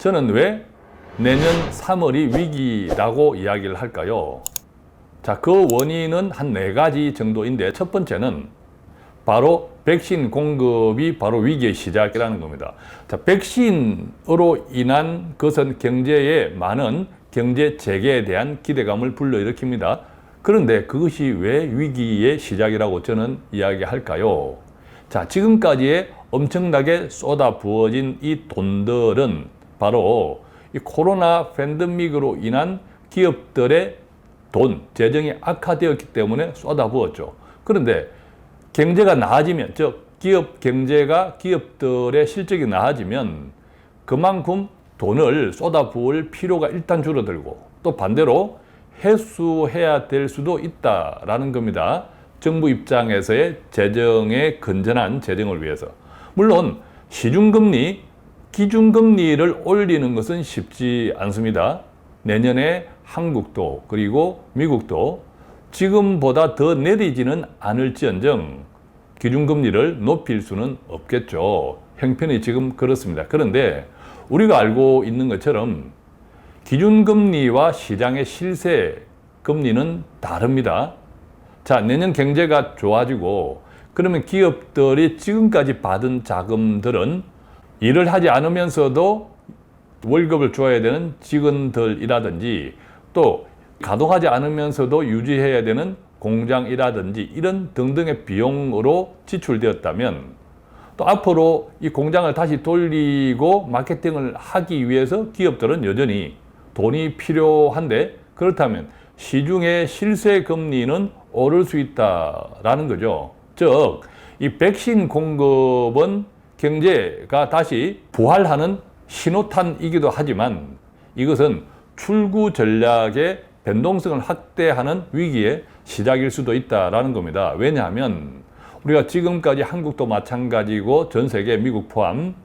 저는 왜 내년 3월이 위기라고 이야기를 할까요? 자, 그 원인은 한 4가지 정도인데, 첫 번째는 바로 백신 공급이 바로 위기의 시작이라는 겁니다. 자, 백신으로 인한 것은 경제에 많은 경제 재개에 대한 기대감을 불러일으킵니다. 그런데 그것이 왜 위기의 시작이라고 저는 이야기할까요? 자, 지금까지의 엄청나게 쏟아 부어진 이 돈들은 바로 이 코로나 팬데믹으로 인한 기업들의 돈, 재정이 악화되었기 때문에 쏟아 부었죠. 그런데 경제가 나아지면, 즉 기업 경제가, 기업들의 실적이 나아지면 그만큼 돈을 쏟아 부을 필요가 일단 줄어들고, 또 반대로 회수해야 될 수도 있다라는 겁니다. 정부 입장에서의 재정의 건전한 재정을 위해서. 물론 시중금리, 기준금리를 올리는 것은 쉽지 않습니다. 내년에 한국도 그리고 미국도 지금보다 더 내리지는 않을지언정 기준금리를 높일 수는 없겠죠. 형편이 지금 그렇습니다. 그런데 우리가 알고 있는 것처럼 기준금리와 시장의 실세금리는 다릅니다. 자, 내년 경제가 좋아지고 그러면 기업들이 지금까지 받은 자금들은 일을 하지 않으면서도 월급을 줘야 되는 직원들이라든지, 또 가동하지 않으면서도 유지해야 되는 공장이라든지 이런 등등의 비용으로 지출되었다면, 또 앞으로 이 공장을 다시 돌리고 마케팅을 하기 위해서 기업들은 여전히 돈이 필요한데, 그렇다면 시중의 실세 금리는 오를 수 있다라는 거죠. 즉, 이 백신 공급은 경제가 다시 부활하는 신호탄이기도 하지만 이것은 출구 전략의 변동성을 확대하는 위기의 시작일 수도 있다라는 겁니다. 왜냐하면 우리가 지금까지 한국도 마찬가지고 전 세계, 미국 포함,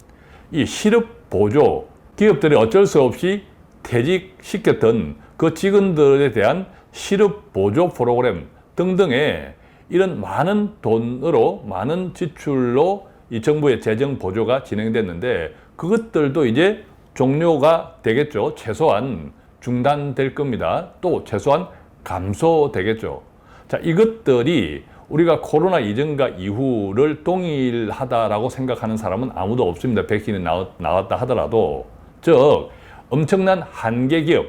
이 실업 보조, 기업들이 어쩔 수 없이 퇴직시켰던 그 직원들에 대한 실업 보조 프로그램 등등의 이런 많은 돈으로, 많은 지출로 이 정부의 재정 보조가 진행됐는데 그것들도 이제 종료가 되겠죠. 최소한 중단될 겁니다. 또 최소한 감소되겠죠. 자, 이것들이 우리가 코로나 이전과 이후를 동일하다라고 생각하는 사람은 아무도 없습니다. 백신이 나왔다 하더라도. 즉, 엄청난 한계 기업,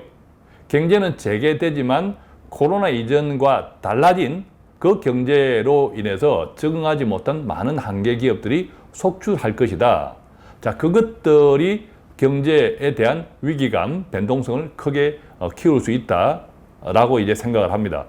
경제는 재개되지만 코로나 이전과 달라진 그 경제로 인해서 적응하지 못한 많은 한계 기업들이 속출할 것이다. 자, 그것들이 경제에 대한 위기감, 변동성을 크게 키울 수 있다라고 이제 생각을 합니다.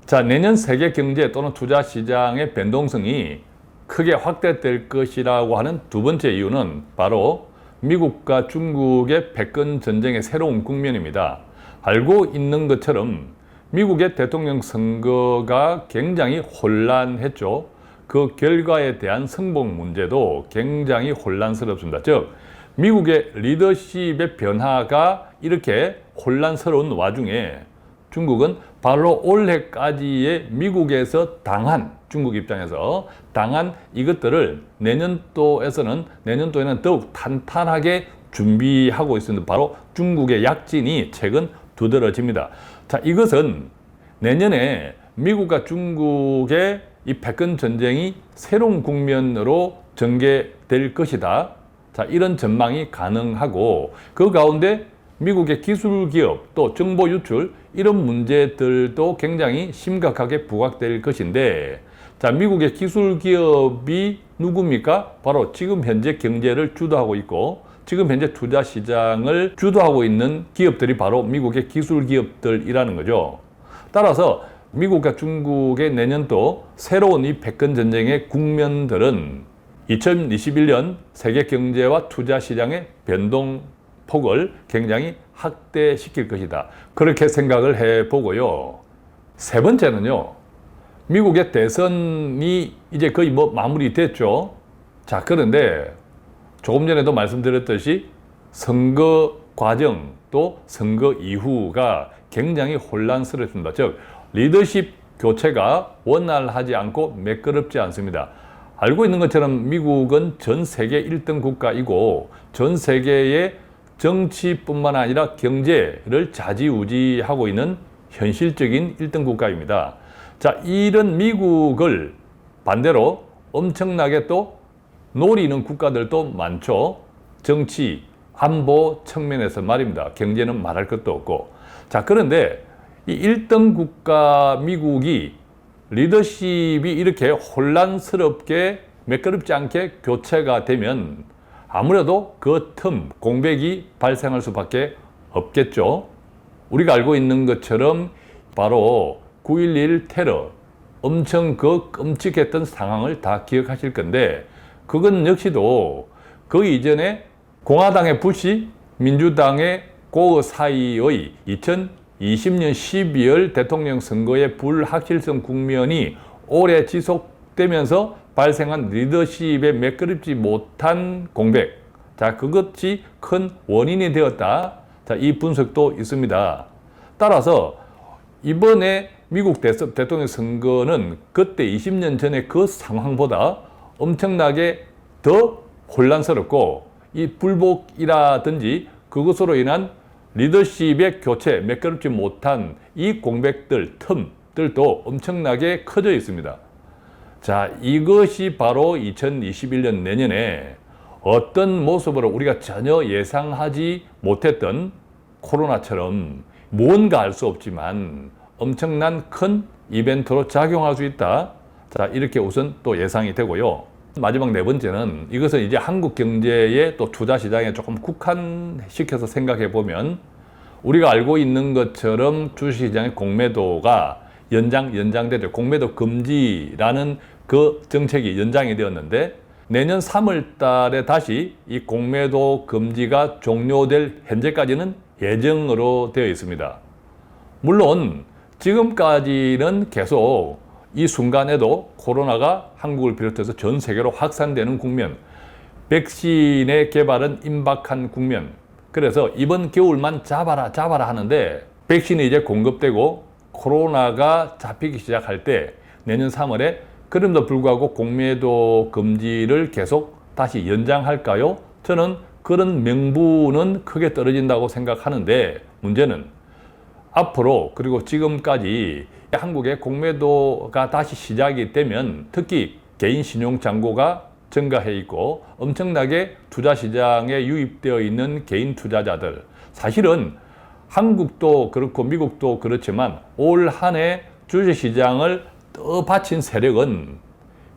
자, 내년 세계 경제 또는 투자 시장의 변동성이 크게 확대될 것이라고 하는 두 번째 이유는 바로 미국과 중국의 패권 전쟁의 새로운 국면입니다. 알고 있는 것처럼 미국의 대통령 선거가 굉장히 혼란했죠. 그 결과에 대한 승복 문제도 굉장히 혼란스럽습니다. 즉, 미국의 리더십의 변화가 이렇게 혼란스러운 와중에 중국은 바로 올해까지의 미국에서 당한, 중국 입장에서 당한 이것들을 내년도에는 더욱 탄탄하게 준비하고 있습니다. 바로 중국의 약진이 최근 두드러집니다. 자, 이것은 내년에 미국과 중국의 이 패권 전쟁이 새로운 국면으로 전개될 것이다. 자, 이런 전망이 가능하고 그 가운데 미국의 기술 기업 또 정보 유출 이런 문제들도 굉장히 심각하게 부각될 것인데, 자, 미국의 기술 기업이 누굽니까? 바로 지금 현재 경제를 주도하고 있고 지금 현재 투자 시장을 주도하고 있는 기업들이 바로 미국의 기술 기업들이라는 거죠. 따라서 미국과 중국의 내년도 새로운 이 패권 전쟁의 국면들은 2021년 세계 경제와 투자 시장의 변동폭을 굉장히 확대시킬 것이다. 그렇게 생각을 해보고요. 세 번째는요. 미국의 대선이 이제 거의 마무리됐죠. 자, 그런데 조금 전에도 말씀드렸듯이 선거 과정 또 선거 이후가 굉장히 혼란스럽습니다. 즉, 리더십 교체가 원활하지 않고 매끄럽지 않습니다. 알고 있는 것처럼 미국은 전 세계 1등 국가이고 전 세계의 정치뿐만 아니라 경제를 좌지우지하고 있는 현실적인 1등 국가입니다. 자, 이런 미국을 반대로 엄청나게 또 노리는 국가들도 많죠. 정치, 안보 측면에서 말입니다. 경제는 말할 것도 없고. 자, 그런데 이 1등 국가 미국이 리더십이 이렇게 혼란스럽게 매끄럽지 않게 교체가 되면 아무래도 그 틈, 공백이 발생할 수밖에 없겠죠. 우리가 알고 있는 것처럼 바로 9.11 테러, 엄청 그 끔찍했던 상황을 다 기억하실 건데, 그건 역시도 그 이전에 공화당의 부시, 민주당의 그 사이의 2020년 12월 대통령 선거의 불확실성 국면이 오래 지속되면서 발생한 리더십에 매끄럽지 못한 공백. 자, 그것이 큰 원인이 되었다. 자, 이 분석도 있습니다. 따라서 이번에 미국 대통령 선거는 그때 20년 전에 그 상황보다 엄청나게 더 혼란스럽고, 이 불복이라든지 그것으로 인한 리더십의 교체, 매끄럽지 못한 이 공백들, 틈들도 엄청나게 커져 있습니다. 자, 이것이 바로 2021년 내년에 어떤 모습으로 우리가 전혀 예상하지 못했던 코로나처럼 뭔가 알 수 없지만 엄청난 큰 이벤트로 작용할 수 있다. 자, 이렇게 우선 또 예상이 되고요. 마지막 네 번째는 이것은 이제 한국 경제의 또 투자 시장에 조금 국한시켜서 생각해 보면, 우리가 알고 있는 것처럼 주식시장의 공매도가 연장되죠. 공매도 금지라는 그 정책이 연장이 되었는데, 내년 3월 달에 다시 이 공매도 금지가 종료될 현재까지는 예정으로 되어 있습니다. 물론 지금까지는 계속 이 순간에도 코로나가 한국을 비롯해서 전 세계로 확산되는 국면, 백신의 개발은 임박한 국면, 그래서 이번 겨울만 잡아라 하는데, 백신이 이제 공급되고 코로나가 잡히기 시작할 때 내년 3월에 그럼에도 불구하고 공매도 금지를 계속 다시 연장할까요? 저는 그런 명분은 크게 떨어진다고 생각하는데, 문제는 앞으로 그리고 지금까지 한국의 공매도가 다시 시작이 되면 특히 개인 신용 잔고가 증가해 있고 엄청나게 투자 시장에 유입되어 있는 개인 투자자들, 사실은 한국도 그렇고 미국도 그렇지만 올 한 해 주식시장을 떠받친 세력은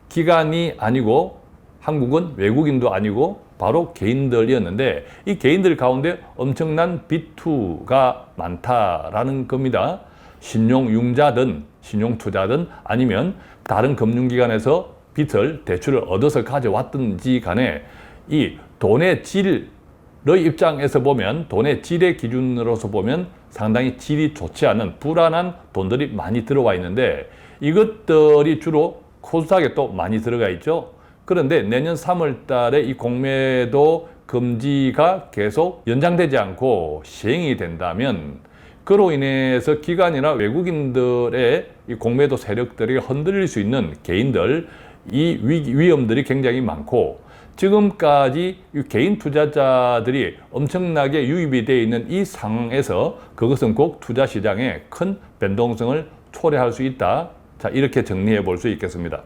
기관이 아니고 한국은 외국인도 아니고 바로 개인들이었는데, 이 개인들 가운데 엄청난 비투가 많다라는 겁니다. 신용융자든 신용투자든 아니면 다른 금융기관에서 빚을, 대출을 얻어서 가져왔든지 간에 이 돈의 질의 입장에서 보면, 돈의 질의 기준으로서 보면 상당히 질이 좋지 않은 불안한 돈들이 많이 들어와 있는데, 이것들이 주로 코스닥에 또 많이 들어가 있죠. 그런데 내년 3월 달에 이 공매도 금지가 계속 연장되지 않고 시행이 된다면, 그로 인해서 기관이나 외국인들의 이 공매도 세력들이 흔들릴 수 있는 개인들, 이 위험들이 굉장히 많고, 지금까지 이 개인 투자자들이 엄청나게 유입이 되어 있는 이 상황에서 그것은 꼭 투자 시장에 큰 변동성을 초래할 수 있다. 자, 이렇게 정리해 볼 수 있겠습니다.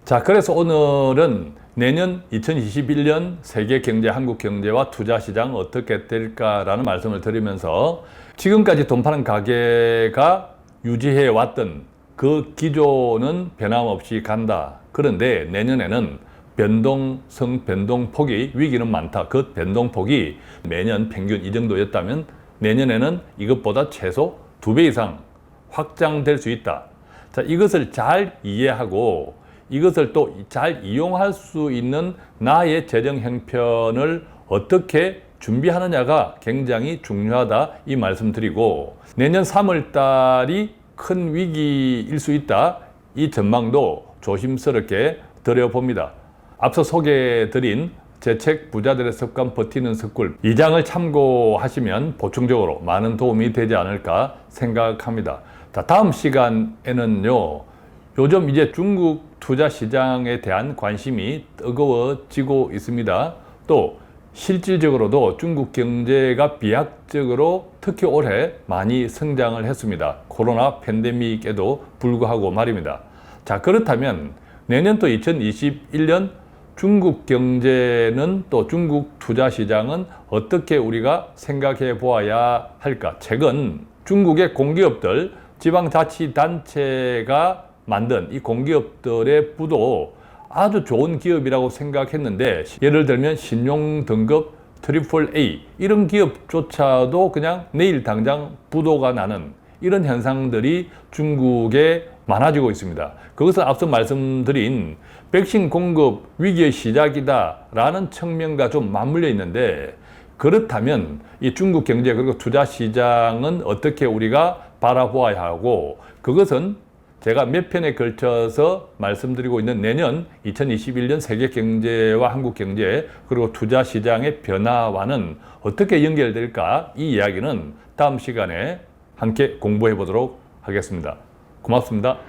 자, 그래서 오늘은 내년 2021년 세계 경제, 한국 경제와 투자 시장 어떻게 될까라는 말씀을 드리면서, 지금까지 돈 파는 가게가 유지해 왔던 그 기조는 변함없이 간다. 그런데 내년에는 변동폭이, 위기는 많다. 그 변동폭이 매년 평균 이 정도였다면 내년에는 이것보다 최소 2배 이상 확장될 수 있다. 자, 이것을 잘 이해하고 이것을 또 잘 이용할 수 있는 나의 재정 형편을 어떻게 준비하느냐가 굉장히 중요하다, 이 말씀 드리고, 내년 3월 달이 큰 위기일 수 있다, 이 전망도 조심스럽게 드려봅니다. 앞서 소개해드린 제 책 부자들의 습관 버티는 습관 2장을 참고하시면 보충적으로 많은 도움이 되지 않을까 생각합니다. 자, 다음 시간에는요, 요즘 이제 중국 투자 시장에 대한 관심이 뜨거워지고 있습니다. 또 실질적으로도 중국 경제가 비약적으로 특히 올해 많이 성장을 했습니다. 코로나 팬데믹에도 불구하고 말입니다. 자, 그렇다면 내년 또 2021년 중국 경제는 또 중국 투자 시장은 어떻게 우리가 생각해 보아야 할까? 최근 중국의 공기업들, 지방자치단체가 만든 이 공기업들의 부도 아주 좋은 기업이라고 생각했는데, 예를 들면 신용 등급 트리플 A 이런 기업조차도 그냥 내일 당장 부도가 나는 이런 현상들이 중국에 많아지고 있습니다. 그것은 앞서 말씀드린 백신 공급 위기의 시작이다라는 측면과 좀 맞물려 있는데, 그렇다면 이 중국 경제 그리고 투자 시장은 어떻게 우리가 바라보아야 하고, 그것은 제가 몇 편에 걸쳐서 말씀드리고 있는 내년 2021년 세계 경제와 한국 경제 그리고 투자 시장의 변화와는 어떻게 연결될까, 이 이야기는 다음 시간에 함께 공부해 보도록 하겠습니다. 고맙습니다.